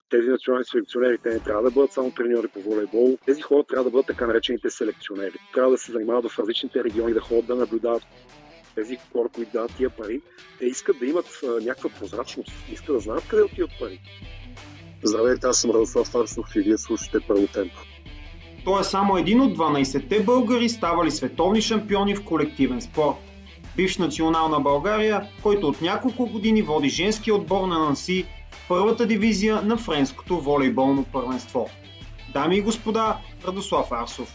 Тези национални селекционери те не трябва да бъдат само треньори по волейбол. Тези хора трябва да бъдат така наречените селекционери. Трябва да се занимават в различните региони, да ходят да наблюдават. Тези хора, които дават тия пари, те искат да имат някаква прозрачност, искат да знаят къде отиват пари. Здравейте, аз съм Радослав Фарсов и вие слушате Първо темпо. Той е само един от 12-те българи, ставали световни шампиони в колективен спорт. Бивш национална България, който от няколко години води женския отбор на Нанси в първата дивизия на френското волейболно първенство. Дами и господа, Радослав Фарсов.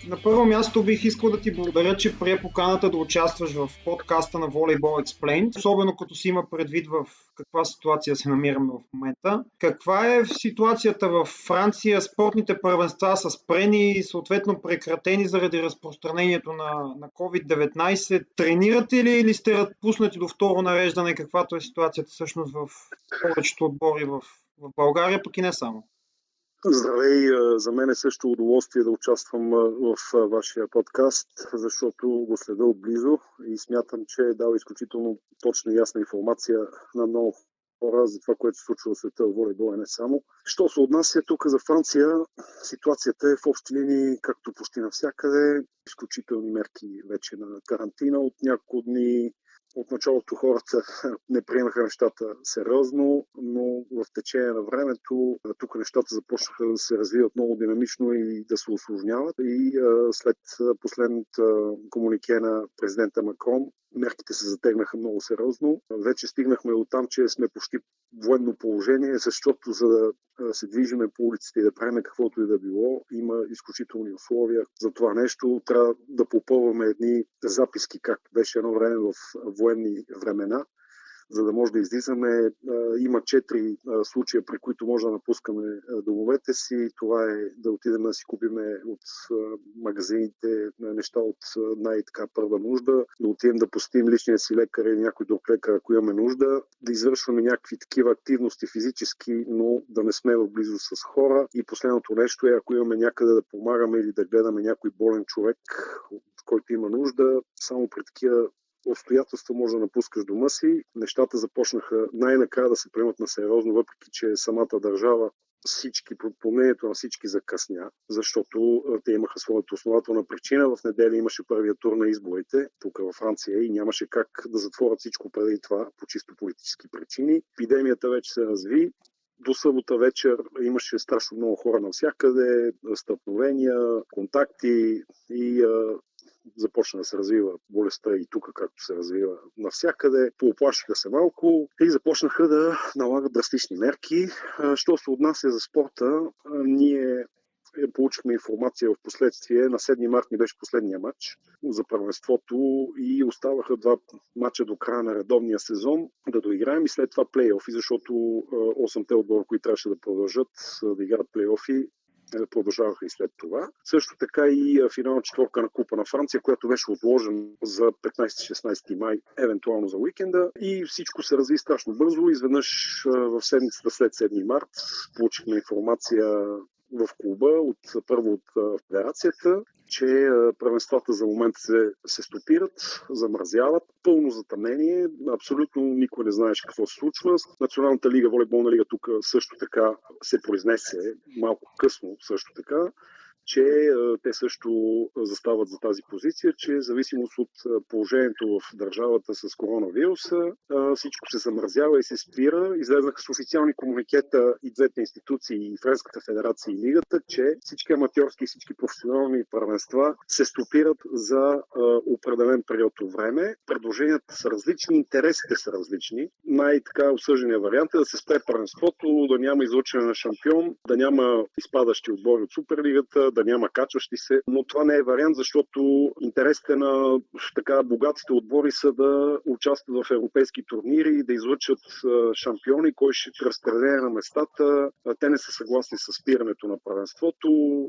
На първо място бих искал да ти благодаря, че прие поканата да участваш в подкаста на Volleyball Explained, особено като си има предвид в каква ситуация се намираме в момента. Каква е ситуацията в Франция? Спортните първенства са спрени и съответно прекратени заради разпространението на COVID-19. Тренирате ли или сте разпуснати до второ нареждане, каквато е ситуацията всъщност в повечето отбори в България, пък и не само? Здравей, за мен е също удоволствие да участвам в вашия подкаст, защото го следя отблизо и смятам, че е дал изключително точна и ясна информация на много хора за това, което се случва в света в волейбола, не само. Що се отнася тук за Франция, ситуацията е в общи линии, както почти навсякъде. Изключителни мерки вече на карантина от няколко дни. От началото хората не приемаха нещата сериозно, но в течение на времето тук нещата започнаха да се развиват много динамично и да се усложняват. И след последната комунике на президента Макрон, мерките се затегнаха много сериозно. Вече стигнахме до там, че сме почти военно положение, защото за да се движиме по улиците и да правим каквото и да било, има изключителни условия за това нещо. Трябва да попълваме едни записки, както беше едно време в военни времена, за да може да излизаме. Има 4 случая, при които може да напускаме домовете си. Това е да отидем да си купиме от магазините неща от най-така първа нужда, да отидем да посетим личния си лекар или някой друг лекар, ако имаме нужда, да извършваме някакви такива активности физически, но да не сме в близост с хора. И последното нещо е, ако имаме някъде да помагаме или да гледаме някой болен човек, от който има нужда, само при такива обстоятелства може да напускаш дома си. Нещата започнаха най-накрая да се приемат на сериозно, въпреки че самата държава по мнението на всички закъсня, защото те имаха своята основателна причина. В неделя имаше първия тур на изборите тук във Франция и нямаше как да затворят всичко преди това по чисто политически причини. Епидемията вече се разви. До събота вечер имаше страшно много хора навсякъде, стълкновения, контакти и започна да се развива болестта и тук, както се развива навсякъде. Пооплашиха се малко и започнаха да налагат драстични мерки. Що се отнася за спорта, ние получихме информация в последствие. На 7 март ни беше последния матч за първенството и оставаха 2 матча до края на редовния сезон да доиграем и след това плейофи, защото 8-те отбора, които трябваше да продължат да играят плейофи, продължаваха и след това. Също така и финална четворка на Купа на Франция, която беше отложена за 15-16 май, евентуално за уикенда. И всичко се разви страшно бързо. Изведнъж в седмицата след 7 март получихме информация в клуба, първо от федерацията, че първенствата за момент се стопират, замразяват. Пълно затъмнение. Абсолютно никой не знаеше какво се случва. Националната лига, волейболна лига тук също така се произнесе малко късно също така, че те също застават за тази позиция, че в зависимост от положението в държавата с коронавируса, всичко се замразява и се спира. Излезнаха с официални комуникета и двете институции, и Френската федерация и лигата, че всички аматьорски и всички професионални първенства се стопират за определен период от време. Предложенията са различни, интересите са различни. Най-така осъждания вариант е да се спре първенството, да няма излъчване на шампион, да няма изпадащи отбори от Суперлигата, да няма качващи се, но това не е вариант, защото интересите на така богатите отбори са да участват в европейски турнири и да излъчат шампиони, кой ще разпределение на местата. Те не са съгласни с спирането на първенството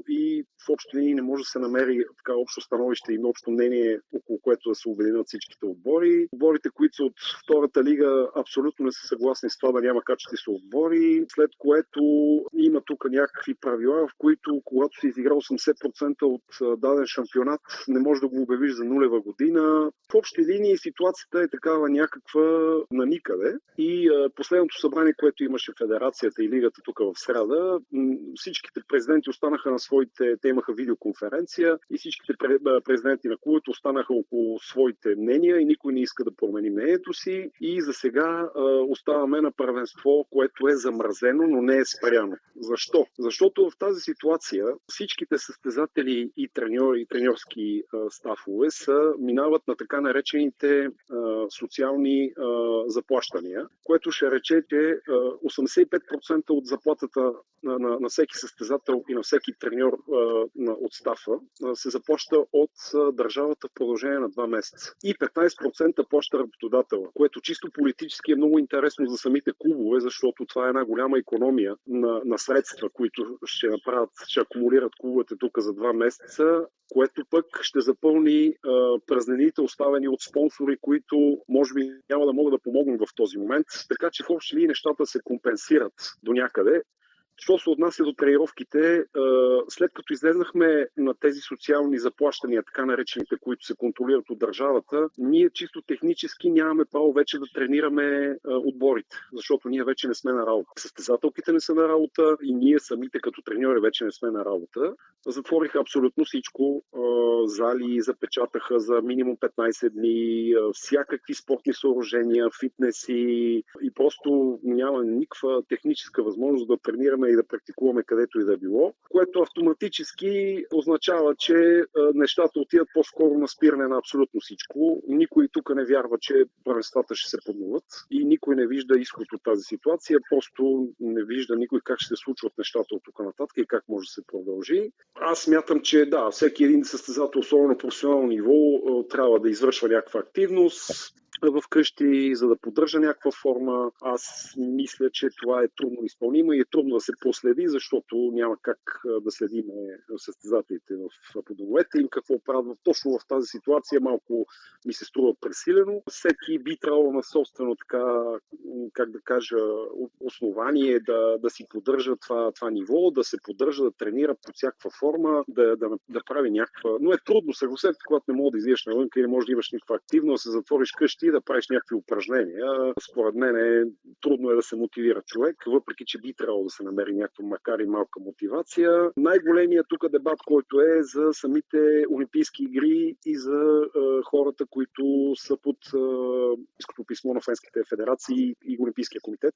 и в общи линии не може да се намери така общо становище и общо мнение, около което да се обединят всичките отбори. Отборите, които са от втората лига, абсолютно не са съгласни с това да няма качващи се отбори, след което има тук някакви правила, в които когато се изигра 80% от даден шампионат, не можеш да го обявиш за нулева година. В общи линии ситуацията е такава някаква на никъде. И последното събрание, което имаше Федерацията и Лигата тук в среда, всичките президенти останаха на своите, те имаха видеоконференция и всичките президенти на клубите останаха около своите мнения и никой не иска да промени мнението си. И за сега оставаме на първенство, което е замразено, но не е спряно. Защо? Защото в тази ситуация всичките състезатели и треньори и треньорски стафове минават на така наречените социални заплащания, което ще рече, че 85% от заплатата на всеки състезател и на всеки треньор от стафа се заплаща от държавата в продължение на 2 месеца. И 15% плаща работодателя, което чисто политически е много интересно за самите клубове, защото това е една голяма икономия на средства, които ще направят, ще акумулират клубовете тук за 2 месеца, което пък ще запълни празнините, оставени от спонсори, които може би няма да могат да помогнат в този момент. Така че в общи линии нещата се компенсират до някъде. Що се отнася до тренировките, след като излезнахме на тези социални заплащания, така наречените, които се контролират от държавата, ние чисто технически нямаме право вече да тренираме отборите, защото ние вече не сме на работа. Състезателките не са на работа и ние самите като треньори вече не сме на работа. Затвориха абсолютно всичко, зали запечатаха за минимум 15 дни, всякакви спортни съоръжения, фитнеси и просто няма никаква техническа възможност да тренираме и да практикуваме където и да било, което автоматически означава, че нещата отиват по-скоро на спиране на абсолютно всичко. Никой тук не вярва, че първенствата ще се подновят и никой не вижда изход от тази ситуация, просто не вижда никой как ще се случват нещата от тук нататък и как може да се продължи. Аз смятам, че да, всеки един състезател, особено на професионално ниво, трябва да извършва някаква активност в къщи, за да поддържа някаква форма. Аз мисля, че това е трудно изпълнимо и е трудно да се проследи, защото няма как да следим състезателите по домовете им какво правят. Точно в тази ситуация малко ми се струва пресилено. Всеки би трябвало на собствено така, как да кажа, основание да си поддържа това ниво, да се поддържа, да тренира по всякаква форма, да прави някаква... Но е трудно, съгласете, когато не мога да излезеш навън и не можеш да имаш никаква активност, да се затвориш къщи, да правиш някакви упражнения. Според мен трудно е да се мотивира човек, въпреки че би трябвало да се намери някаква, макар и малка мотивация. Най-големият тук дебат, който е за самите Олимпийски игри и за хората, които са под иското писмо на френските федерации и Олимпийския комитет.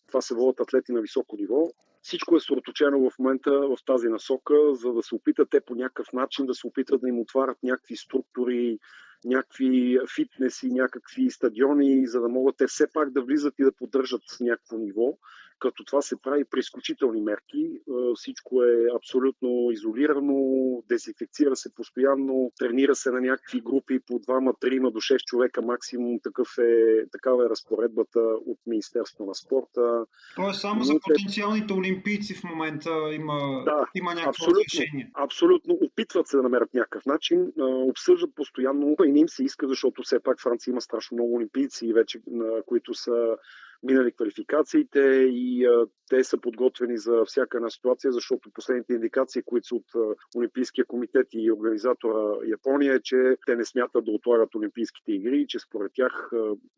Това се водят атлети на високо ниво. Всичко е съсредоточено в момента в тази насока, за да се опитат те по някакъв начин да се опитат да им отварят някакви структури, някакви фитнеси, някакви стадиони, за да могат те все пак да влизат и да поддържат някакво ниво. Като това се прави при изключителни мерки. Всичко е абсолютно изолирано, дезинфекцира се постоянно, тренира се на някакви групи по 2-3 до 6 човека максимум. Такава е разпоредбата от Министерството на спорта. Тоест само за потенциалните олимпийци в момента има някакво разрешение. Абсолютно. Опитват се да намерят някакъв начин, обсъждат постоянно и не им се иска, защото все пак Франция има страшно много олимпийци, вече, които са минали квалификациите и те са подготвени за всяка една ситуация, защото последните индикации, които са от Олимпийския комитет и организатора Япония, е, че те не смятат да отлагат Олимпийските игри, че според тях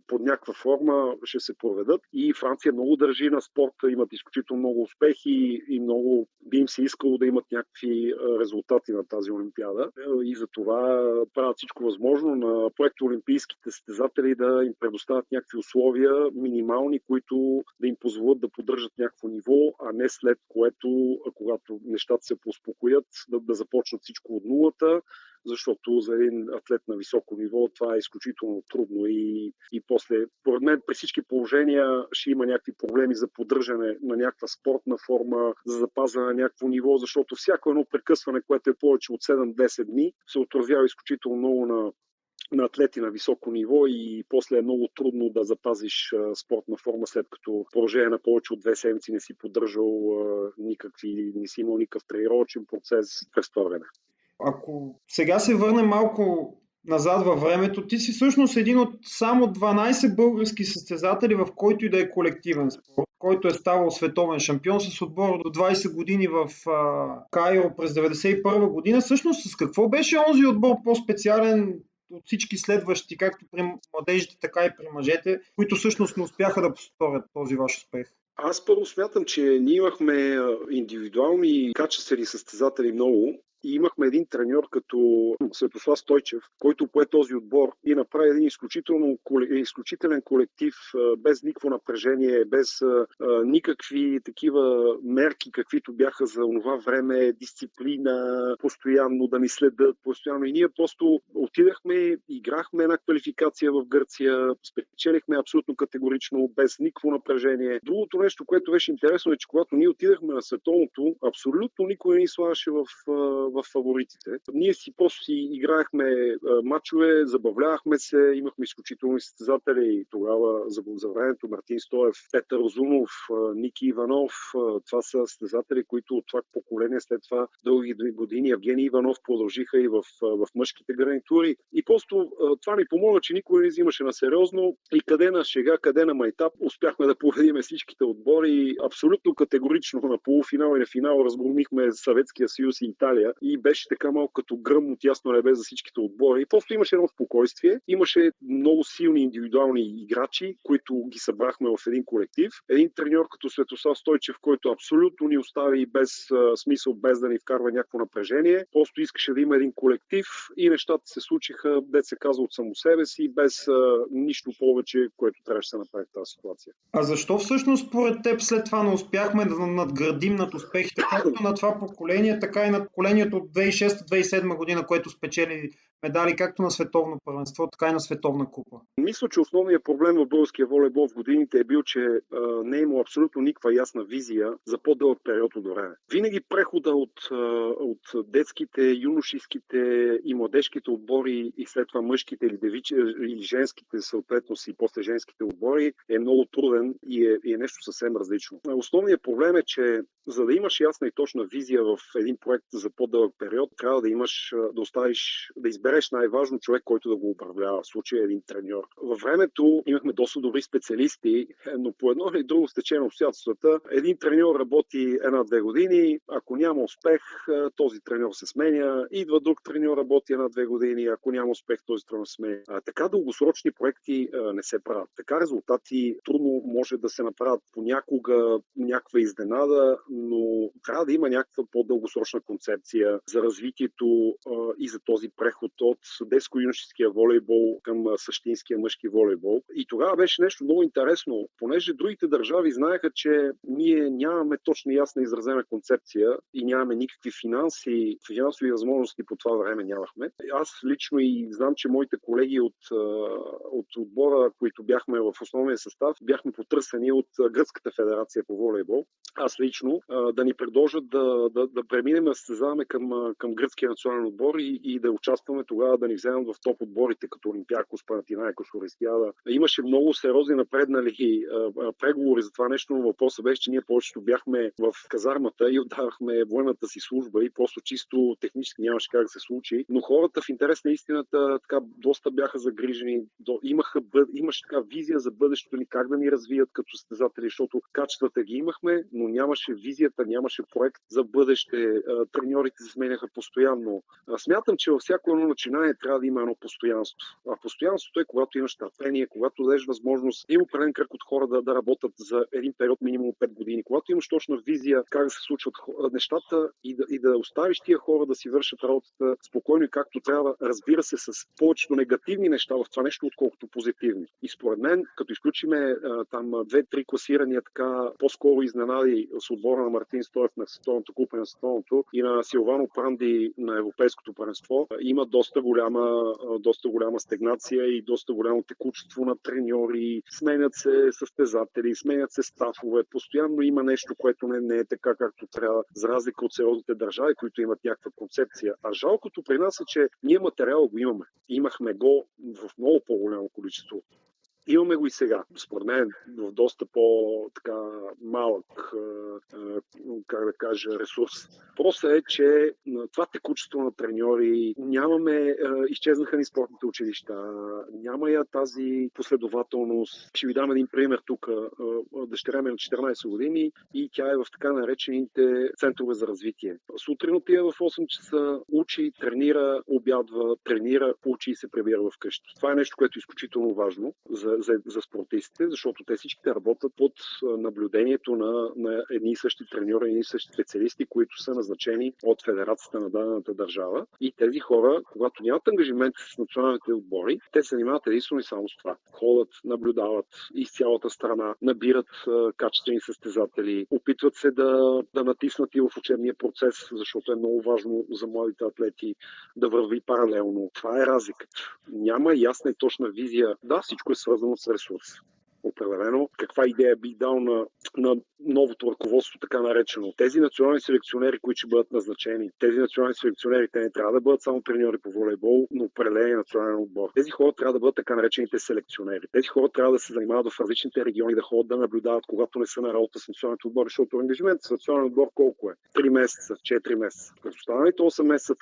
под някаква форма ще се проведат. И Франция много държи на спорта, имат изключително много успехи и много би им се искало да имат някакви резултати на тази олимпиада. И за това правят всичко възможно на проекто олимпийските състезатели да им предоставят някакви условия минимални, които да им позволят да поддържат някакво ниво, а не след което, когато нещата се поуспокоят, да започнат всичко от нулата, защото за един атлет на високо ниво това е изключително трудно и после, поред мен, при всички положения ще има някакви проблеми за поддържане на някаква спортна форма, за запазване на някакво ниво, защото всяко едно прекъсване, което е повече от 7-10 дни, се отразява изключително много на атлети на високо ниво и после е много трудно да запазиш спортна форма, след като в продължение на повече от 2 седмици не си поддържал не си имал никакъв тренировъчен процес през това време. Ако сега се върнем малко назад във времето. Ти си всъщност един от само 12 български състезатели, в който и да е колективен спорт, който е ставал световен шампион с отбор до 20 години в Кайро през 1991 година. Всъщност с какво беше онзи отбор по-специален от всички следващи, както при младежите, така и при мъжете, които всъщност не успяха да повторят този ваш успех? Аз първо смятам, че ние имахме индивидуални качествени състезатели много. И имахме един треньор като Светослав Стойчев, който пое този отбор и направи един изключителен колектив, без никакво напрежение, без никакви такива мерки, каквито бяха за това време, дисциплина, постоянно да ни следят, постоянно. И ние просто отидахме, играхме една квалификация в Гърция, спечелихме абсолютно категорично, без никакво напрежение. Другото нещо, което беше интересно е, че когато ние отидахме на световното, абсолютно никой не ни слагаше в фаворитите. Ние си просто си играехме мачове, забавлявахме се, имахме изключителни състезатели и тогава за времето Мартин Стоев, Петър Озунов, Ники Иванов. Това са състезатели, които от това поколение след това дълги години Евгений Иванов продължиха и в мъжките гарнитури. И просто това ни помогна, че никой не взимаше на сериозно и къде на шега, къде на майтап успяхме да победим всичките отбори. Абсолютно категорично на полуфинал и на финал разгромихме Съветския съюз и Италия. И беше така малко като гръм от ясно небе за всичките отбори. И просто имаше едно спокойствие, имаше много силни индивидуални играчи, които ги събрахме в един колектив. Един треньор като Светослав Стойчев, който абсолютно ни остави без смисъл, без да ни вкарва някакво напрежение. Просто искаше да има един колектив и нещата се случиха, дет се казва, от само себе си, без нищо повече, което трябваше да се направи в тази ситуация. А защо всъщност според теб след това не успяхме да надградим над успехите, както на това поколение, така и на поколението от 2006-2007 година, което спечели медали както на световно първенство, така и на световна купа? Мисля, че основният проблем в българския волейбол в годините е бил, че не е имало абсолютно никаква ясна визия за по-дълъг период от време. Винаги прехода от детските, юношеските и младежките отбори и след това мъжките или женските, съответно си после женските отбори, е много труден и е нещо съвсем различно. Основният проблем е, че за да имаш ясна и точна визия в един проект за по-дълъг период, трябва да избереш най-важно човек, който да го управлява. В случая един треньор. Във времето имахме доста добри специалисти, но по едно или друго стечение на обстоятелствата, един треньор работи 1-2 години, ако няма успех, този треньор се сменя, идва друг треньор, работи 1-2 години, ако няма успех, този треньор се сменя. Така дългосрочни проекти не се правят. Така резултати трудно може да се направят понякога някаква изненада, но трябва да има някаква по-дългосрочна концепция за развитието и за този преход от детско-юношеския волейбол към същинския мъжки волейбол. И тогава беше нещо много интересно, понеже другите държави знаеха, че ние нямаме точно ясна изразена концепция и нямаме никакви финансови възможности по това време нямахме. Аз лично и знам, че моите колеги от отбора, които бяхме в основния състав, бяхме потърсени от Гръцката федерация по волейбол. Аз лично да ни предложат да преминем да състезаваме към Гръцкия национален отбор и да участваме тогава, да ни вземат в топ отборите, като Олимпиакос, Панатинаикос, Ористиада. Имаше много сериозни напреднали преговори за това нещо, но въпросът беше, че ние повечето бяхме в казармата и отдавахме военната си служба и просто чисто технически нямаше как да се случи. Но хората в интерес на истината така доста бяха загрижени. Имаше така визия за бъдещето ни, как да ни развият като състезатели, защото качествата ги имахме, но нямаше визията, нямаше проект за бъдеще. Треньорите се сменяха постоянно. Смятам, че във всяко едно начинание трябва да има едно постоянство. А постоянството е, когато имаш търпение, когато дадеш възможност и определен кръг от хора да работят за един период минимум 5 години, когато имаш точна визия как да се случват нещата и да оставиш тия хора да си вършат работата спокойно и както трябва, разбира се, с повечето негативни неща в това нещо, отколкото позитивни. И според мен, като изключиме там 2-3 класирания така по-скоро изненади с отбора на Мартин Стоев на Световната купа на Световното и на Силвано Пранди на Европейското първенство, има доста голяма стегнация и доста голямо текучество на треньори, сменят се състезатели, сменят се стафове, постоянно има нещо, което не е така както трябва, за разлика от сериозните държави, които имат някаква концепция. А жалкото при нас е, че ние материала го имаме. Имахме го в много по-голямо количество. Имаме го и сега. Според мен в доста по-малък, как да кажа, ресурс. Просто е, че това текучество на треньори, нямаме, изчезнаха ни спортните училища, няма я тази последователност. Ще ви дам един пример тук. Дъщеря ми е на 14 години и тя е в така наречените центрове за развитие. Сутрин отива в 8 часа, учи, тренира, обядва, тренира, учи и се прибира вкъщи. Това е нещо, което е изключително важно за спортистите, защото те всичките работят под наблюдението на едни и същи треньори, едни и същи специалисти, които са назначени от федерацията на дадената държава. И тези хора, когато нямат ангажимент с националните отбори, те се занимават единствено и само с това. Ходят, наблюдават из цялата страна, набират качествени състезатели, опитват се да натиснат и в учебния процес, защото е много важно за младите атлети да върви паралелно. Това е разликата. Няма ясна и точна визия. Да, всичко е свързано с ресурс. Определено, каква идея бих дал на новото ръководство, така наречено. Тези национални селекционери, които ще бъдат назначени, тези национални селекционери, те не трябва да бъдат само треньори по волейбол, но определени национален отбор. Тези хора трябва да бъдат така наречените селекционери. Тези хора трябва да се занимават в различните региони, да ходят да наблюдават, когато не са на работа с националните отбори, защото ангажимент с национален отбор колко е? 3 месеца, 4 месеца. През останалите 8 месеца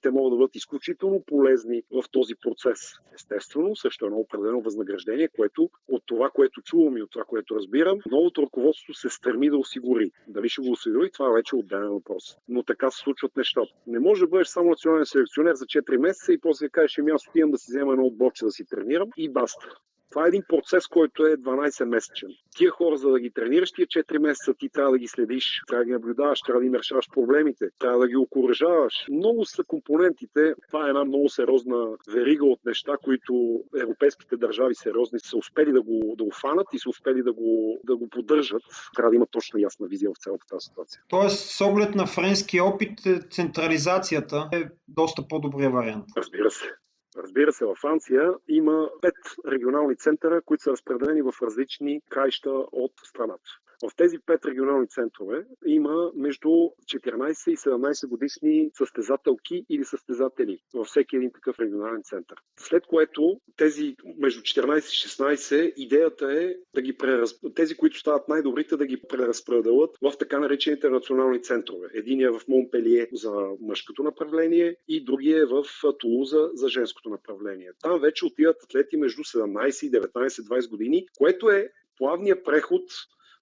те могат да бъдат изключително полезни в този процес. Естествено, също едно определено възнаграждение, което от това, което чувам и от това, което разбирам, новото ръководство се стреми да осигури. Дали ще го осигури, това е вече отделен въпрос. Но така се случват нещата. Не може да бъдеш само национален селекционер за 4 месеца и после да кажеш, аз отивам да си взема едно отборче да си тренирам и баста. Това е един процес, който е 12-месечен. Тия хора, за да ги тренираш, тия 4 месеца ти трябва да ги следиш, трябва да ги наблюдаваш, трябва да им решаваш проблемите, трябва да ги окуражаваш. Много са компонентите. Това е една много сериозна верига от неща, които европейските държави сериозни са успели да го фанат и са успели да го поддържат. Трябва да има точно ясна визия в цялата тази ситуация. Тоест, с оглед на френския опит, централизацията е доста по-добрия вариант. Разбира се, във Франция има 5 регионални центъра, които са разпределени в различни краища от страната. В тези 5 регионални центрове има между 14 и 17 годишни състезателки или състезатели във всеки един такъв регионален център. След което тези между 14 и 16 идеята е тези, които стават най-добрите, да ги преразпределят в така наречените национални центрове. Единият е в Монпелие за мъжкото направление и другия е в Тулуза за женското направление. Там вече отиват атлети между 17 и 19-20 години, което е плавният преход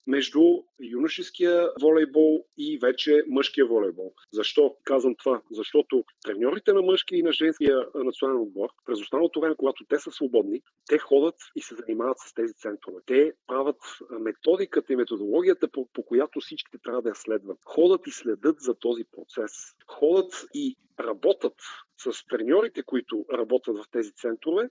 между юношеския волейбол и вече мъжкия волейбол. Защо казвам това? Защото треньорите на мъжки и на женския национален отбор, през останалото време, когато те са свободни, те ходят и се занимават с тези центрове. Те правят методиката и методологията, по която всичките трябва да я следват. Ходят и следят за този процес. Ходят и работят с треньорите, които работят в тези центрове,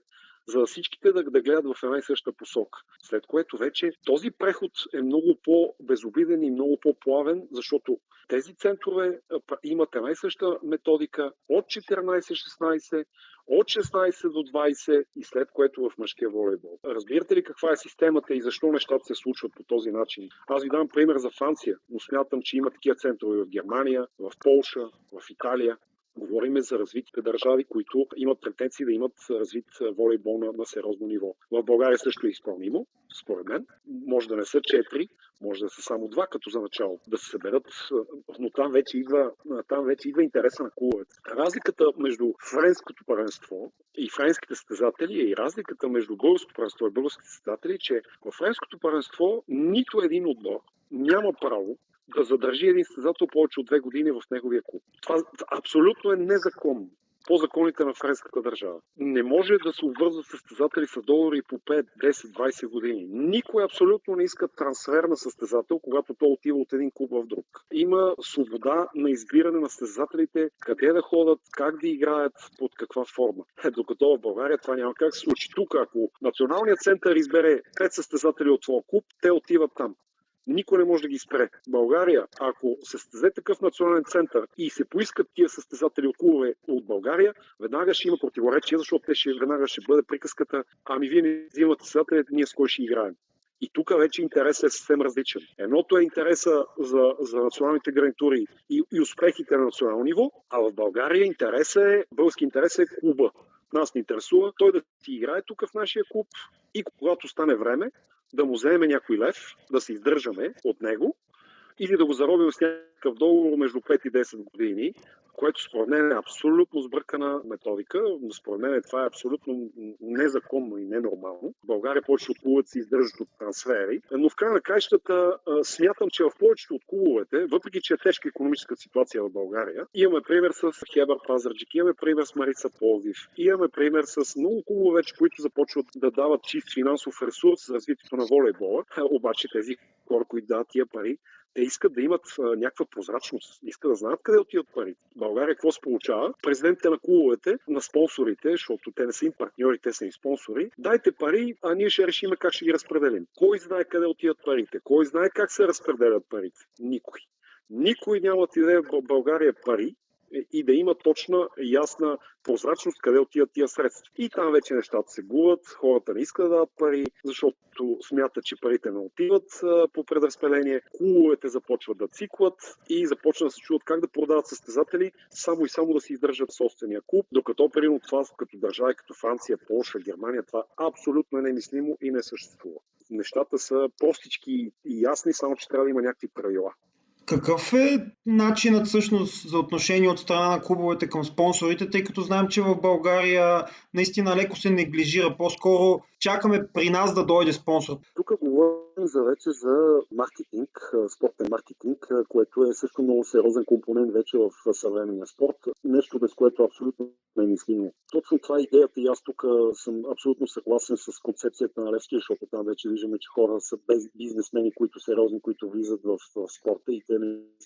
за да всичките да гледат в една и съща посока. След което вече този преход е много по-безобиден и много по-плавен, защото тези центрове имат една и съща методика от 14-16, от 16 до 20 и след което в мъжкия волейбол. Разбирате ли каква е системата и защо нещата се случват по този начин? Аз ви дам пример за Франция, но смятам, че има такива центрове в Германия, в Полша, в Италия. Говорим за развитите държави, които имат претенции да имат развит волейбол на сериозно ниво. В България също е изпълнимо, според мен. Може да не са 4, може да са само 2 като за начало. Да се съберат, но там вече идва интереса на клубовете. Разликата между френското първенство и френските състезатели и разликата между българското първенство и българските състезатели, че в френското първенство нито един отбор няма право да задържи един състезател повече от 2 години в неговия клуб. Това абсолютно е незаконно по законите на френската държава. Не може да се обвързват състезатели с договори по 5, 10, 20 години. Никой абсолютно не иска трансфер на състезател, когато той отива от един клуб в друг. Има свобода на избиране на състезателите, къде да ходят, как да играят, под каква форма. Докато в България това няма как се случи. Тук, ако националният център избере 5 състезатели от твоя клуб, те отиват там. Никой не може да ги спре. България, ако се създаде такъв национален център и се поискат тия състезатели от клубове от България, веднага ще има противоречие, защото веднага ще бъде приказката: ами вие не взимате състезателите, ние с кой ще играем. И тук вече интересът е съвсем различен. Едното е интереса за националните гарнитури и успехите на национално ниво, а в България български интерес е клуба. Нас ни интересува той да си играе тук в нашия клуб и когато стане време да му вземем някой лев, да се издържаме от него или да го заробим с някакъв договор между 5 и 10 години, което според мен е абсолютно сбъркана методика. Според мен това е абсолютно незаконно и ненормално. В България повече от клубовете се издържат от трансфери, но в края на краищата смятам, че в повечето от клубовете, въпреки че е тежка икономическа ситуация в България, имаме пример с Хебър Пазарджик, имаме пример с Марица Пловдив, имаме пример с много клубове вече, които започват да дават чист финансов ресурс за развитието на волейбола, обаче тези хора, които дават тия пари, те искат да имат някаква прозрачност, искат да знаят къде отиват пари. В България какво се получава? Президентите на клубовете, на спонсорите, защото те не са им партньори, те са им спонсори, дайте пари, а ние ще решим как ще ги разпределим. Кой знае къде отиват парите? Кой знае как се разпределят парите? Никой. Никой няма да идея в България пари и да има точна, ясна прозрачност къде отиват тия средства. И там вече нещата се губят, хората не искат да дадат пари, защото смятат, че парите не отиват по предразпределение, клубовете започват да циклат и започват да се чуват как да продават състезатели, само и само да си издържат собствения клуб, докато примерно това като държави, като Франция, Полша, Германия, това абсолютно е немислимо и не съществува. Нещата са простички и ясни, само че трябва да има някакви правила. Какъв е начинът всъщност за отношение от страна на клубовете към спонсорите, тъй като знаем, че в България наистина леко се неглижира, по-скоро чакаме при нас да дойде спонсор. Тук говорим вече за маркетинг, спортен маркетинг, което е също много сериозен компонент вече в съвременния спорт. Нещо, без което абсолютно не е мислимо. Точно това е идеята и аз тук съм абсолютно съгласен с концепцията на Левски, защото там вече виждаме, че хора са бизнесмени, които сериозни, които влизат в спорта и те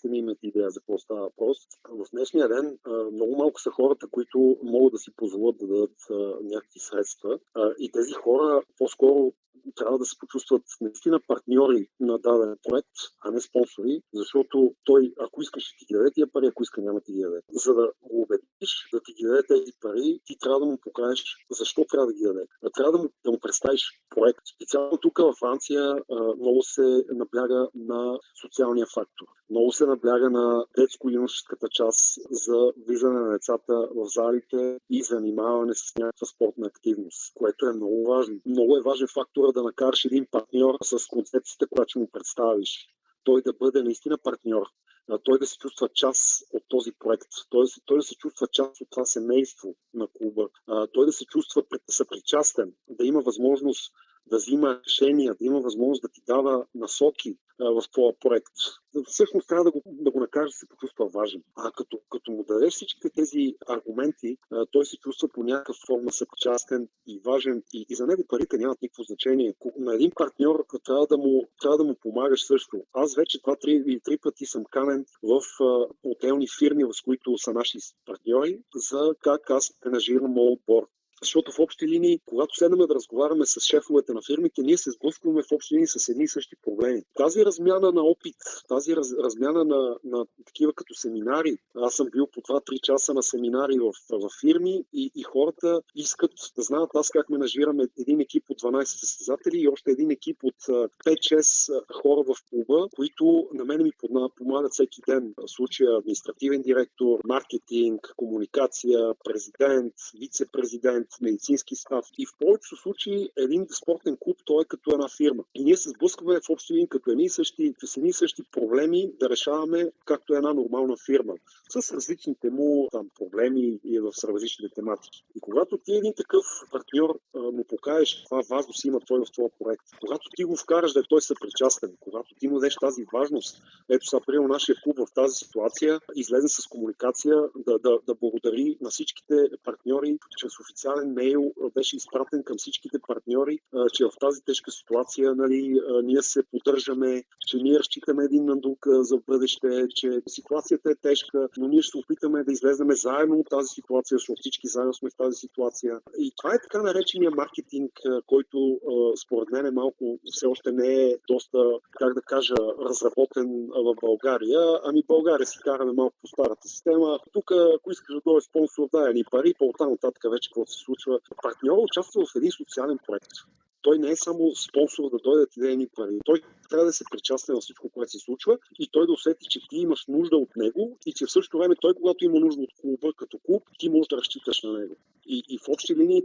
не имат идея за какво става въпрос. В днешния ден много малко са хората, които могат да си позволят да дадат някакви средства и тези хора по-скоро трябва да се почувстват наистина партньори на даден проект, а не спонсори, защото той, ако искаш, ще ти ги даде тия пари, ако иска, няма ти ги даде. За да го убедиш да ти ги даде тези пари, ти трябва да му покажеш защо трябва да ги даде. Трябва да му представиш проект. Специално тук във Франция много се набляга на социалния фактор. Много се набляга на детско-юношеската част за влизане на децата в залите и занимаване с някаква спортна активност, което е много важно. Много е важен фактор да накараш един партньор с концепцията, която ще му представиш. Той да бъде наистина партньор, той да се чувства част от този проект, той да се чувства част от това семейство на клуба, той да се чувства съпричастен, да има възможност да взима решения, да има възможност да ти дава насоки в твоя проект. Всъщност трябва да го накажеш да се почувства важен. А като му дадеш всички тези аргументи, той се чувства по някаква форма съпричастен и важен и за него парите нямат никакво значение. На един партньор трябва да му помагаш също. Аз вече 2-3 пъти съм канен в отделни фирми, с които са наши партньори, за как аз менажирам моят отбор. Защото в общи линии, когато седнем да разговаряме с шефовете на фирмите, ние се сблъскваме в общи линии с едни и същи проблеми. Тази размяна на опит, тази размяна на такива като семинари, аз съм бил по 2-3 часа на семинари в фирми и хората искат да знаят аз как менажирам един екип от 12 състезатели и още един екип от 5-6 хора в клуба, които на мен ми помагат всеки ден. В случая административен директор, маркетинг, комуникация, президент, вице-президент, медицински став. И в повечето случаи един спортен клуб, той е като една фирма. И ние се сблъскваме в общи линии като едни и същи проблеми да решаваме както една нормална фирма. С различните му проблеми и в различните тематики. И когато ти един такъв партньор му покажеш каква важност има той в твоя проект, когато ти го вкараш да той съпричастен, когато ти му дадеш тази важност, ето са приел нашия клуб в тази ситуация, излезе с комуникация да благодари на всичките партньори, чрез официален мейл беше изпратен към всичките партньори, че в тази тежка ситуация ние се поддържаме, че ние разчитаме един на друг за бъдеще, че ситуацията е тежка, но ние ще се опитаме да излезем заедно от тази ситуация, защото всички заедно сме в тази ситуация. И това е така наречения маркетинг, който според мен е малко, все още не е доста, как да кажа, разработен в България. Ами България си караме малко по старата система. Тук, ако искаш да дойде спонсор, дай ни пари, по-оттам нататък вече какво се случва. Партньор участва в един социален проект. Той не е само спонсор да дойде да ти даде ни пари. Той трябва да се причастен на всичко, което се случва и той да усети, че ти имаш нужда от него и че в същото време той, когато има нужда от клуба като клуб, ти можеш да разчиташ на него. И в общи линии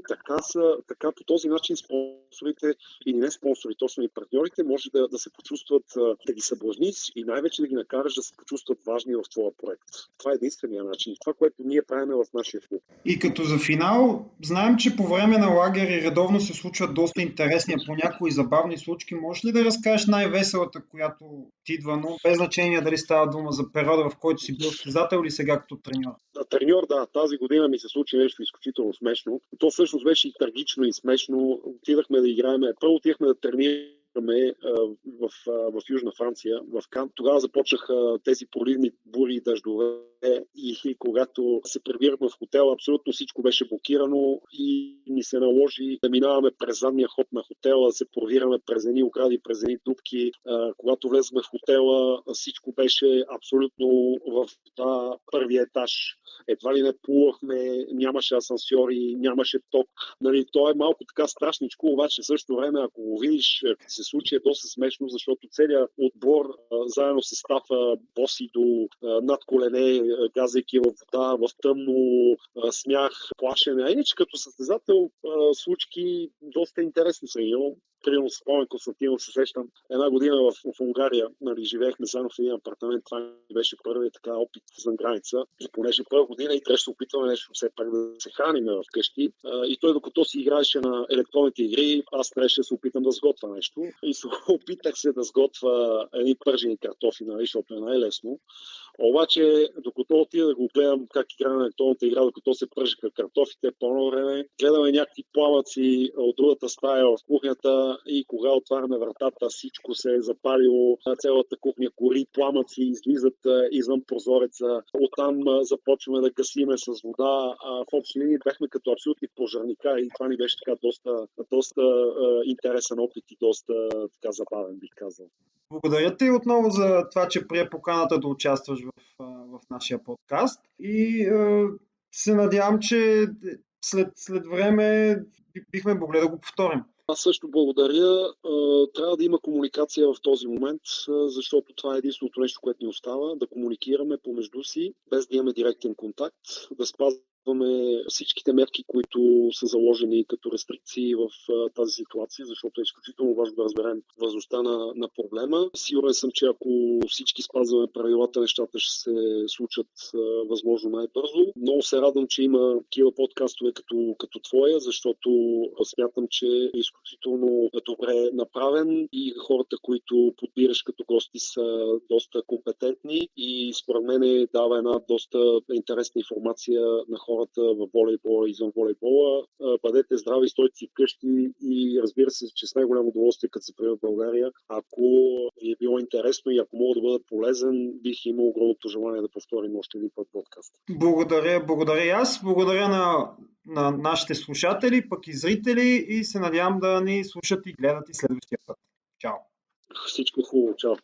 така по този начин спонсорите или не спонсори, точно и партньорите, може да се почувстват, да ги съблазниш и най-вече да ги накараш да се почувстват важни в твоя проект. Това е единствения начин. Това, което ние правим в нашия клуб. И като за финал, знаем, че по време на лагери редовно се случват доста интересни, а по някои забавни случки. Можеш ли да разкажеш най-веселата, която ти идва, но без значение дали става дума за периода, в който си бил състезател или сега като треньор? Треньор, да. Тази година ми се случи нещо изключително смешно. То всъщност беше и трагично и смешно. Отидахме да играем. Първо отидахме да тренираме в Южна Франция, в Кан. Тогава започнаха тези проливни бури и дъждове и когато се прибирахме в хотела, абсолютно всичко беше блокирано и ни се наложи да минаваме през задния ход на хотела, да се провираме през едни огради, през едни дупки. Когато влезахме в хотела, всичко беше абсолютно в първия етаж. Едва ли не плувахме, нямаше асансьори, нямаше ток. Нали, то е малко така страшничко, обаче в същото време, ако го видиш, се случи е доста смешно, защото целият отбор заедно с стафа боси до над колене, газейки в вода, в тъмно, смях, плашене. А иначе като състезател случки доста интересни са имал. Примерно спомен Константинов се сещам. Една година в Унгария, нали, живеехме заедно в един апартамент. Това беше първият така опит за граница. И понеже първа година и трябваше да се опитваме нещо все пак да се храним вкъщи. И той докато си играеше на електронните игри, аз трябваше да се опитам да сготвя нещо. И се опитах се да сготвя едни пържени картофи, нали, защото е най-лесно. Обаче, докато отида да го гледам как игра на електронната игра, докато се пържиха картофите по едно време, гледаме някакви пламъци от другата стая в кухнята и кога отваряме вратата, всичко се е запалило, цялата кухня гори, пламъци излизат извън прозореца. Оттам започваме да гасиме с вода. В общи линии бяхме като абсолютни пожарника и това ни беше така доста интересен опит и доста така забавен, бих казал. Благодаря ти отново за това, че прие поканата да участваш в нашия подкаст и се надявам, че след време бихме могли да го повторим. Аз също благодаря. Трябва да има комуникация в този момент, защото това е единственото нещо, което ни остава. Да комуникираме помежду си, без да имаме директен контакт, да спазваме всичките мерки, които са заложени като рестрикции в тази ситуация, защото е изключително важно да разберем важността на проблема. Сигурен съм, че ако всички спазваме правилата, нещата ще се случат възможно най-бързо. Много се радвам, че има такива подкастове като твоя, защото смятам, че е изключително добре направен и хората, които подбираш като гости, са доста компетентни и според мен дава една доста интересна информация на хората в волейбола и извън волейбола. Бъдете здрави, стойте си вкъщи и разбира се, че с най-голямо удоволствие, като се приема в България. Ако ви е било интересно и ако мога да бъда полезен, бих имал огромното желание да повторим още един път подкаст. Благодаря и аз. Благодаря на нашите слушатели, пък и зрители и се надявам да ни слушат и гледат и следващия път. Чао! Всичко хубаво, чао!